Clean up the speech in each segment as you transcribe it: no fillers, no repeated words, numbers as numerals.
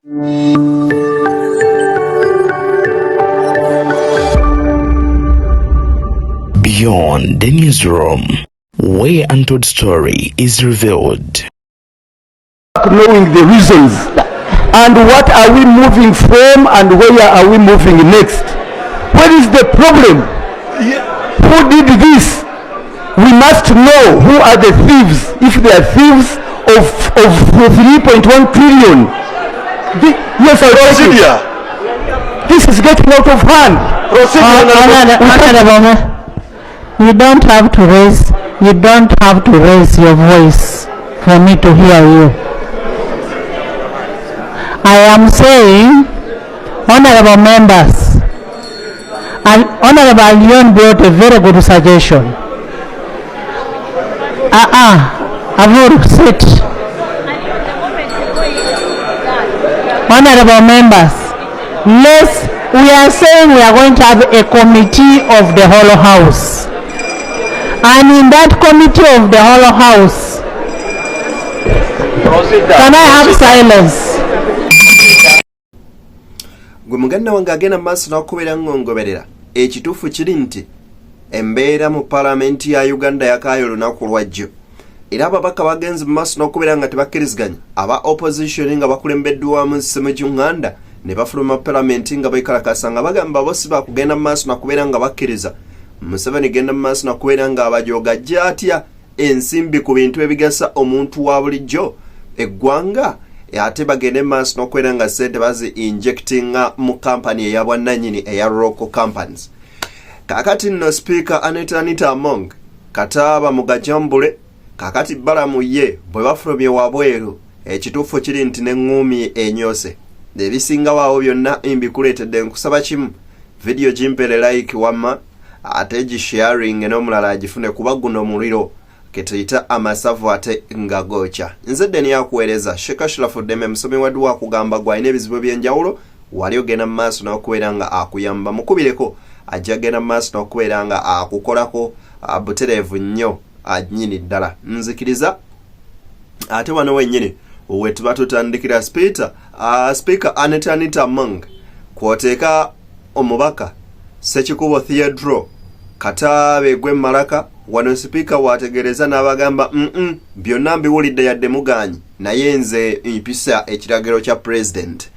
Beyond the newsroom, where untold story is revealed. Knowing the reasons and what are we moving from and where are we moving next. What is the problem? Who did this? We must know who are the thieves, if they are thieves of 3.1 trillion. Yes, I know. This is getting out of hand. You don't have to raise your voice for me to hear you. I am saying, honorable members, and Honorable Leon brought a very good suggestion. Avur, sit. Honorable members, we are saying we are going to have a committee of the whole house. And in that committee of the whole house, can I have silence? Gwe muganda wange agenda maaso n'okubeera ng'ongoberera ekituufu kiri nti embeera mu palamenti ya Uganda yakaayo olunaku lwajjo era ababaka bagenze mu maaso n'okubeera nga tebakkiriziganya aba opposition nga bakulembeddwamu Ssemujju Nganda ne bafuluma palamenti nga beekalakasa nga bagamba bo si bakugenda mu maaso n'okubeera nga bakkiriza Museveni genda mu maaso n'okubeera nga abajooga jja atya ensimbi ku bintu ebigasa omuntu wa bulijjo eggwanga ate bagende maaso n'okubeera nga ssente bazi injectinga mu kampani eya bwannannyini eya local companies. Kakati nno Speaker Anita Among kataaba mugajjambule kakati balamu ye bwe bafulumye wabweru ekituufu kiri nti n'eŋŋuumi enyoose ebisinga waawo byonna mbikuleetedde nkusaba kimu video gimpere like wamma ate gisharing n'omulala agifune kuba guno omuliro ketuyita amasavu ate nga gocha. Nze Deni yakuweereza Shekashirafuddeme musomi waddu wakugamba gwalina ebizibu by'enjawulo wali ogenda mu maaso n'okubeera nga akuyamba mukubireko ajja genda mu maaso n'okubeera nga akukolako butereevu nnyo annyini ddala nzikiriza ate wano wennyini we tuba tutandikira Speaker Anita Among kwoteeka omubaka Ssekikubo Theodore Kataabe gwe Malaka wano Speaker wategereza n'abagamba byonna mbiwulidde yadde muganyi naye nze mpisa ekiragiro kya president.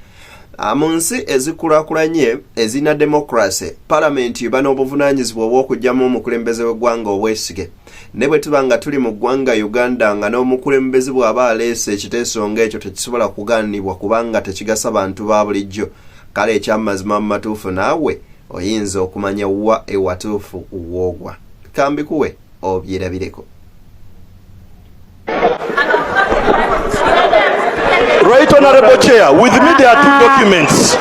Mu nsi ezikulaakulanye ezina democracy parliament iba n'obuvunaanyizibwa obw'okugyamu omukulembeze w'eggwanga obwesige ne bwe tuba nga tuli mu ggwanga Uganda nga n'omukulembeze bw'aba aleese ekiteeso ng'ekyo tekisobola kugaanibwa kubanga tekigasa bantu ba bulijjo kale ekyamazima mu matuufu naawe oyinza okumanya wa ewatuufu woogwa kambikuwe obyerabireko. Right, Honorable Chair, with me there are two documents.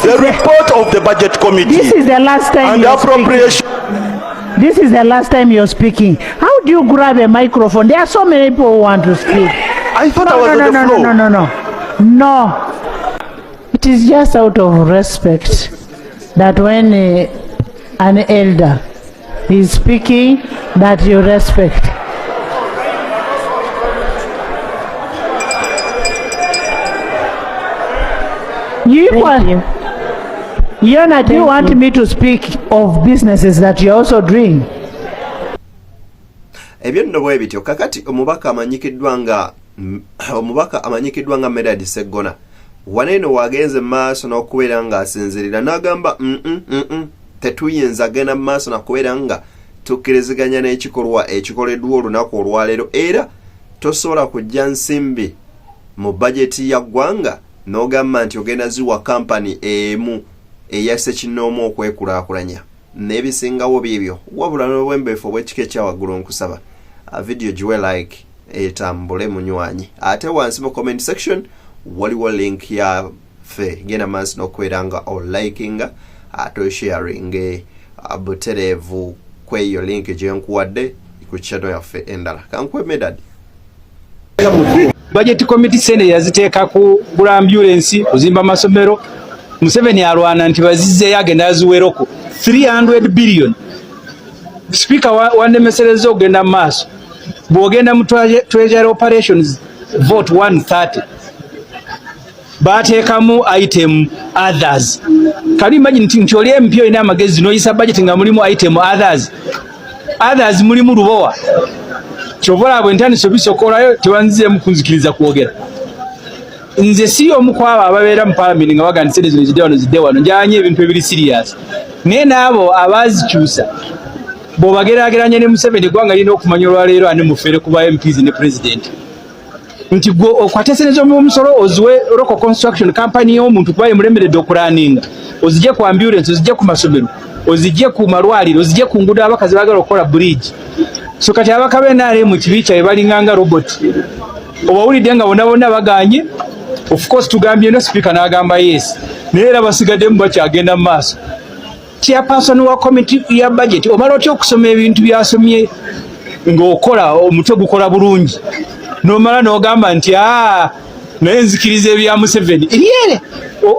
The report of the Budget Committee. This is the last time and the appropriation. This is the last time you're speaking. How do you grab a microphone? There are so many people who want to speak. I thought I was on the floor. No. It is just out of respect that when an elder is speaking, that you respect. Yona, do you want me to speak of businesses that you're also doing? Ebyo nno bwe bityo kakati omubaka amanyikiddwa nga Medad Sseggona waneeno wagenze maaso n'okubeera nga asinzirira n'agamba tetuyinza genda maaso n'okubeera nga tukkiriziganya n'ekikolwa ekikoleddwa olunaku olwaleero era tosobola kujja nsimbi mu bajeti ya ggwanga n'ogamba nti ogenda ziwa kampani emu eya ssekinnoomu okwekulaakulanya n'ebisingawo byebyo wabula n'obwembeefu obw'ekika ekyawaggulu nkusaba video giwe like etambule munywanyi ate wansi mu comment section waliwo link ya fe genda maaso n'okubeera nga olikinga ate osharing butereevu kweyo link gye nkuwadde ku channel yaffe endala kankuwe Medad. Budget committee sene yaziteeka kugula ambulance kuzimba masomero Museveni alwana nti bazizze agenda aziweroko 300 billion. Speaker wandemesereza ogenda maaso bw'ogenda mu treasury operations vote 130 bateekamu item others. Can you imagine nti oli MP ina amagezi noyisa budget nga mulimu item others mulimu lubowa kyobola bwe ntandise obisokolayo tewanzize mukunzikiriza kwogera. Nze si omu kwabo ababeera mu parliament nga bagandise ezo zidde wano njanye ebintu ebiri serious naye n'abo abazikyusa bw'obageraageranya ne Museveni eggwanga lirina okumanya olwaleero ani mufere ku ba MPs ne president nti gwe okwateesereza omusolo oziwe local construction company y'omuntu kuba yemulemeredde okulaninga ozijje ku ambulance ozijje ku masomero ozijje ku malwaliro ozijje ku nguudo abakazi baagala okukola bridge so kati abaka b'enaale mu kibi kyabwe balinganga robot obawulidde nga bonna baganye. Of course tugambye no speaker n'agamba yes naye era basigaddemu bakyagenda mu maaso. Chairperson wa committee ya budget omala otya okusoma ebintu byasomye ng'okola omutwe gukola bulungi n'omala n'ogamba nti naye nzikiriza ebya Museveni eryere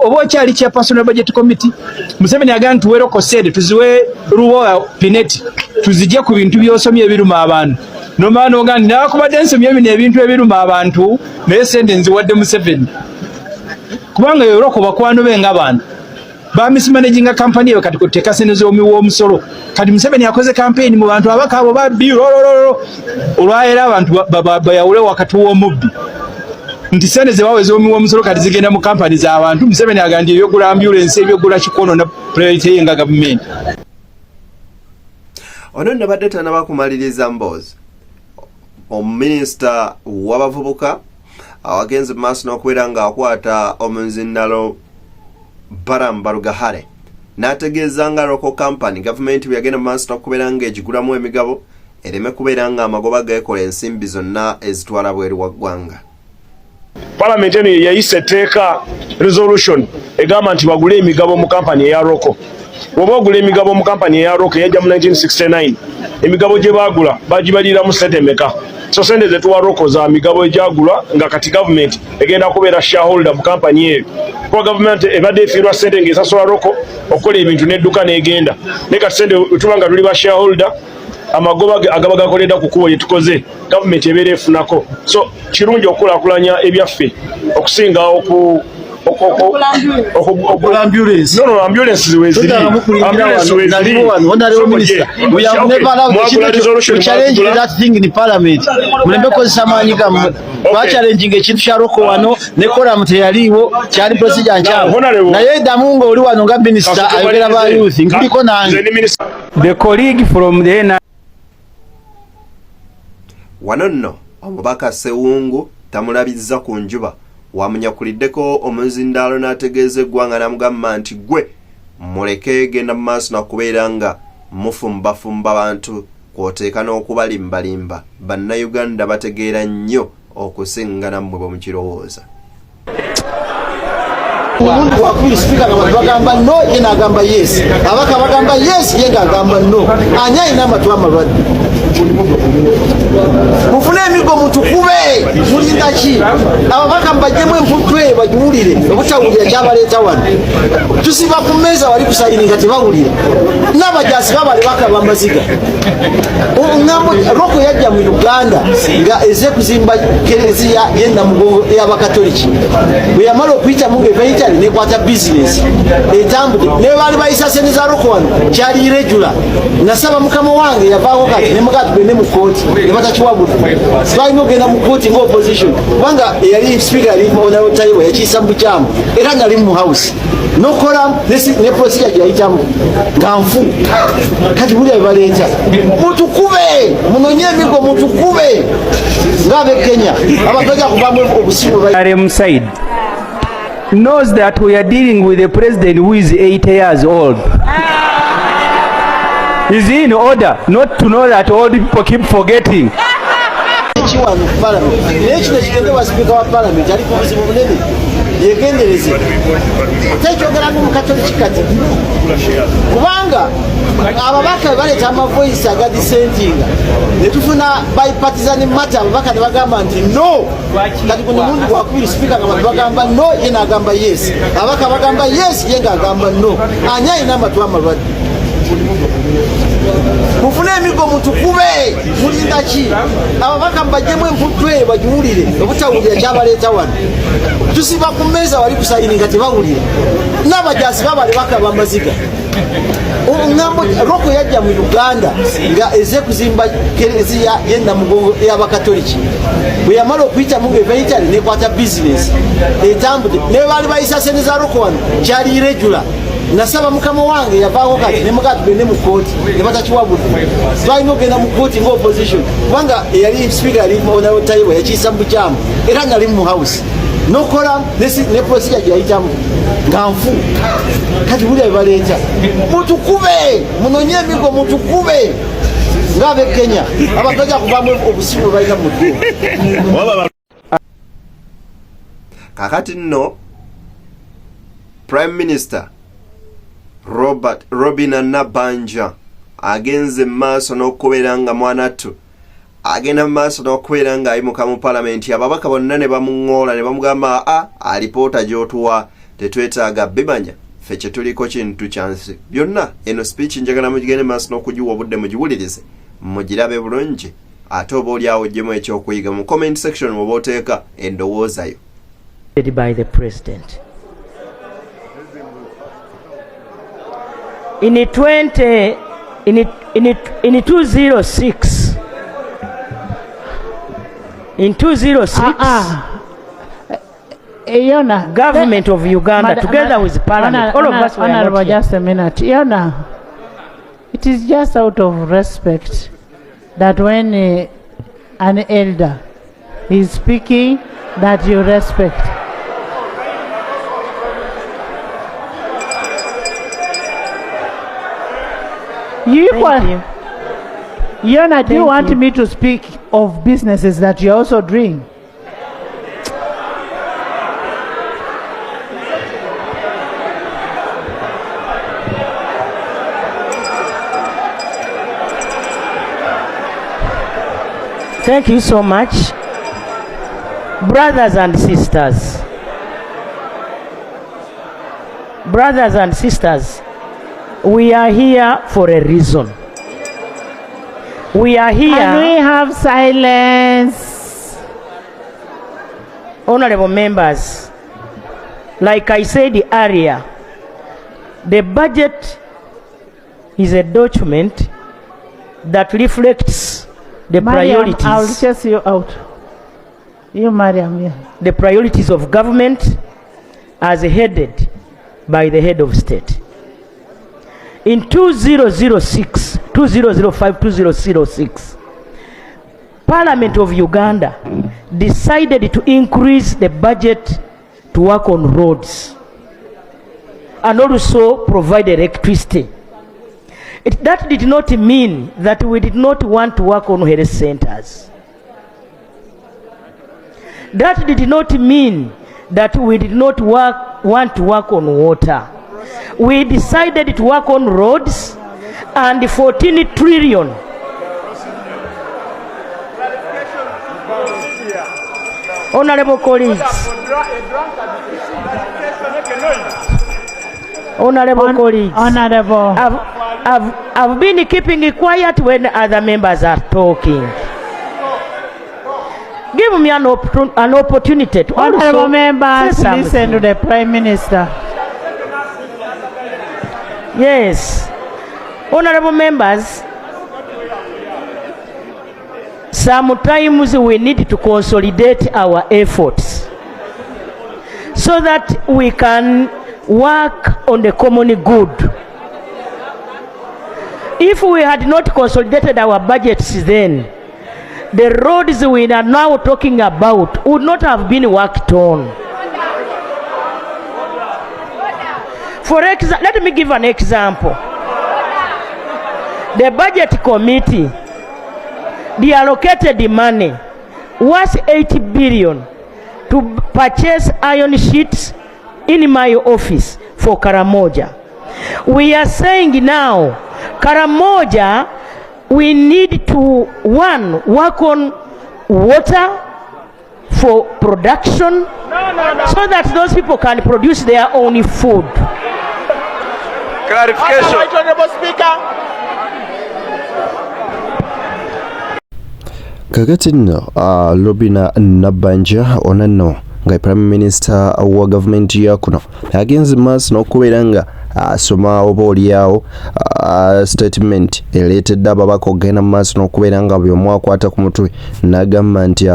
oba okyali chairperson wa budget committee. Museveni agamba nti tuwe local said tuziwe Luwoya Pineti tuzijje ku bintu byosomye ebiruma abantu n'omala n'ogamba nti nakubadde nsomye bino ebintu ebiruma abantu naye sente nziwadde Museveni kubanga yoroko bakwano be ng'abantu ba mismanaginga company yo kati kuteka sente z'omuwo omusolo kati Museveni yakoze campaign mu bantu abaka abo babbi olwaera abantu bayawule wakati w'omubbi nti sente ze baweze omuwo omusolo kati zigenda mu company z'abantu. Museveni agambye ebyogula ambulance ebyogula kikono na priority yenga government. Ono nabadde tanabakumaliriza mboozi omuminisita w'abavubuka awagenze mu maaso n'okubeera ng'akwata omuzinalo Baram Barugahare n'ategeeza nga local company gavumenti bwe yagenda mu maaso n'okubeera ng'egigulamu emigabo ereme kubeera ng'amagoba geekola ensimbi zonna ezitwala bweru wa ggwanga. Parliament eno yayise etteeka resolution egamba nti bagule emigabo mu kampani eya Roko. Bw'oba ogula emigabo mu kampani eya Roko yajja mu 1969 emigabo gye baagula bagibalira mu sente meka. So sente zetuwa Roko za migabo egyagulwa nga kati government egenda kubeera shareholder mu kampani eyo. Kuba government ebadde efiirwa sente ng'esasula Roko okukola ebintu n'edduka n'egenda. Naye kati sente tuba nga tuli ba shareholder amagoba agaba gakoledda ku kkubo lye tukoze government ebeera efunako. So kirungi okukulaakulanya ebyaffe okusinga ambulance. No, ambulance ziweziri. Ambulance ziweziri. Honorable Minister, we have never allowed to challenge that thing in Parliament. Mulembe kozesa maanyi gammwe. Twachallenging ekintu kya Roko wano ne kola teyaliwo kyali procedure nkyamu. Naye ddamu ng'oli wano nga Minister ayogera ba youth nkuliko nange. The colleague from the wano nno omubaka Ssewungu tamulabizza ku njuba wamunyakuliddeko omuzindaalo n'ategeeza eggwanga n'amugamba nti gwe muleke genda mu maaso nakubeera nga mufumbafumba bantu kwoteeka n'okubalimbalimba bannayuganda bategeera nnyo okusinga nammwe bwe mukirowooza. Omuntu wakubiri speaker nga bantu bagamba no ye n'agamba yes abaka bagamba yes ye ng'agamba no ani alina amatu amalwadde mufune emigo mutukube mulinda ki ababaka mbajjemu emputwe bagiwulire obutawulira kyabaleeta wano tusiba ku mmeeza wali kusayininga tebawulira n'abajasi babale bakaba amaziga Roko yajja mu Uganda nga eze kuzimba kereziya y'ennamugongo ey'abakatoliki bwe yamala okuyitamu ng'evaitali nekwata bizinesi etambudde ne baali bayisa sente za Roko wano kyali irregular nasaba mukama wange yavaako kati ne mugati bwene mu kooti ne batakiwabula twalina ogenda mu kooti ng'opposition kubanga eyali speaker yali Honorable Tayiwa yakiisa mu bukyamu era nali mu house nokola ne procedure gyayitamu nga nfu kati buli abaleeta mutukube munonye emigo mutukube ng'ab'e Kenya abatoja kubamu obusimu side knows that we are dealing with a president who is 80 years old. Is he in order not to know that old people keep forgetting? Chiwanu Parliament. Nechi nekigende wa speaker wa Parliament ali kubuzibu bunene. Yegendereze. Tekyogera mu Catholic kati. Kubanga ababaka baleta amavoice agadisentinga. Netufuna bipartisan matter ababaka ne bagamba nti no. Kati kuno mundu wakubiri speaker nga bagamba no ye n'agamba yes. Ababaka bagamba yes ye ng'agamba no. Anya ina amatu amalwadde. mufune emigo mutukube mulinda ki ababaka mbajjemu emputwe bagiwulire obutawulira kyabaleeta wano tusiba ku mmeeza wali kusayininga tebawulira n'abajasi babale bakaba amaziga ngambo roko yajja mu Uganda nga eze kuzimba kereziya y'ennamugongo ey'abakatoliki bwe yamala okuyitamu ng'evaitali nekwata bizinesi etambudde ne baali bayisa sente za roko wano kyali irregular nasaba mukama wange yavaako kati ne mugaa tugende mu kooti ne batakiwabudde twalina okugenda mu kooti nga opposition kubanga eyali speaker yali onawo tayiwa yakiisa mu bukyamu era nali mu house nokola ne procedure gyayitamu nga nfu kati buli abaleeta mutukube munonye emigo mutukube ng'ab'e Kenya abagaja kuvaamu obusimu balina mu dduuka. Kakati nno Prime Minister Robin Nabanja agenze maaso n'okubeera nga mwanattu agenda maaso n'okubeera nga ayimuka mu palamenti ababaka bonna ne bamuŋŋoola ne bamugamba alipoota gy'otuwa tetwetaaga bimanya ffe kye tuliko kintu kyansi byonna eno speech njagala mugigende maaso n'okugiwa obudde mugiwulirize mugirabe bulungi ate oba oli awo ggyemu ekyokuyiga mu comment section oba oteeka endowooza yo. By the president in 206 government of Uganda together with parliament all of us were not here. Just a minute. Yona, it is just out of respect that when an elder is speaking that you respect. Yona, do you want me to speak of businesses that you're also doing? Thank you so much. Brothers and sisters, we are here for a reason. We are here. Can we have silence? Honorable members, like I said earlier, the budget is a document that reflects the priorities. I'll chase you out. You, Mariam, yeah. The priorities of government as headed by the head of state. In 2006, 2005, 2006, Parliament of Uganda decided to increase the budget to work on roads and also provide electricity. That did not mean that we did not want to work on health centers. That did not mean that we did not want to work on water. We decided to work on roads and 14 trillion. Honorable colleagues, I've been keeping it quiet when other members are talking. Give me an opportunity to honorable members say listen to the Prime Minister. Yes. Honorable members, sometimes we need to consolidate our efforts so that we can work on the common good. If we had not consolidated our budgets then, the roads we are now talking about would not have been worked on. Let me give an example. The budget committee, they allocated the money worth 80 billion to purchase iron sheets in my office for Karamoja. We are saying now, Karamoja, we need to, one, work on water for production so that those people can produce their own food. Clarification. Right, Honorable Speaker. kakati nno Lobina Nabbanja onanno nga Prime Minister wa gavumenti ya kuno agenze maaso n'okubeera nga asoma oba oliawo statement ereetedde ababaka okugenda mu maaso n'okubeera nga buli omu akwata ku mutwe n'agamba nti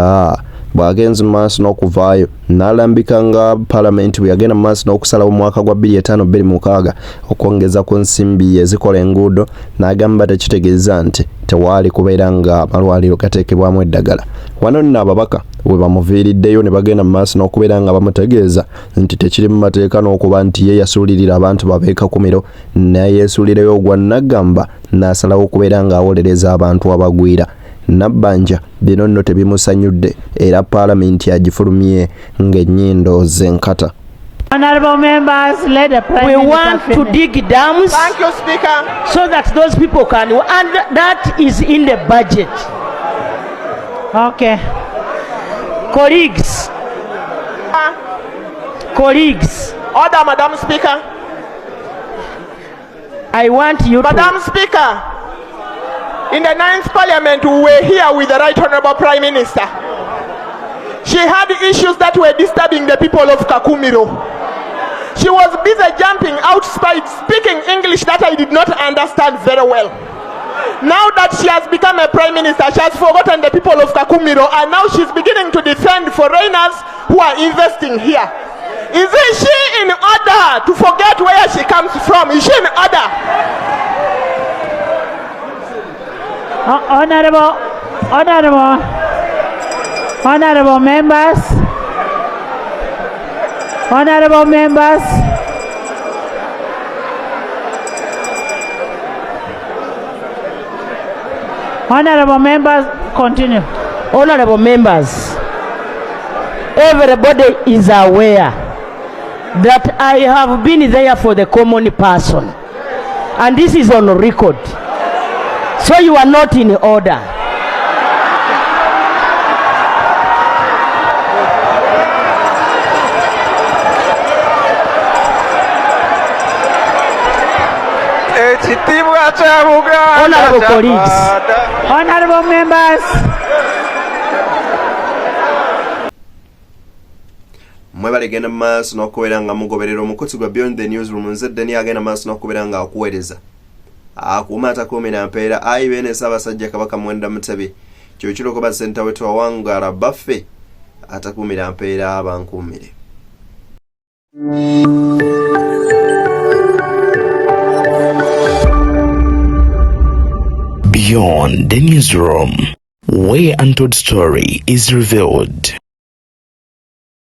bw'agenze mu maaso n'okuvaayo n'alambika nga Parliament bwe yagenda mu maaso n'okusalawo mu mwaka gwa 2005-2006 okwongeza ku nsimbi ezikola enguudo n'agamba tekitegeeza nti tewaali kubeera nga amalwaliro gateekebwamu eddagala. Wano nno ababaka bwe bamuviiriddeyo ne bagenda mu maaso n'okubeera nga bamutegeeza nti tekiri mu mateeka n'okuba nti ye yasuulirira abantu babeeka kumiro naye yeesuulirayo ogwa Nagamba n'asalawo okubeera ng'awolereza abantu abagwira. Nabbanja bino nno tebimusanyudde era Parliament agifulumye ng'ennyindo z'enkata. Honorable members, let the Prime We Minister want to finish. dig dams. Thank you, Speaker. So that those people can, and that is in the budget. Okay. Colleagues, Order, Madam Speaker. I want you Madam Speaker, in the 9th Parliament, we were here with the Right Honorable Prime Minister. She had issues that were disturbing the people of Kakumiro. She was busy jumping outside, speaking English that I did not understand very well. Now that she has become a Prime Minister, she has forgotten the people of Kakumiro, and now she's beginning to defend foreigners who are investing here. Isn't she in order to forget where she comes from? Is she in order? Honorable members. Honorable members. Honorable members, continue. Honorable members, everybody is aware that I have been there for the common person, and this is on record. So you are not in order. Honorable colleagues, Honorable members. Mwebale genda maaso n'okubeera nga mugoberera omukutu gwa Beyond the Newsroom. Nze Deni agenda maaso n'okubeera nga akuweereza akuuma atakuumira mpeera ayi beene Ssaabasajja Kabaka Mwenda Mutebi kyokiro kuba ssenta wetu awangaala baffe atakuumira mpeera abankuumire. Beyond the Newsroom, where untold story is revealed.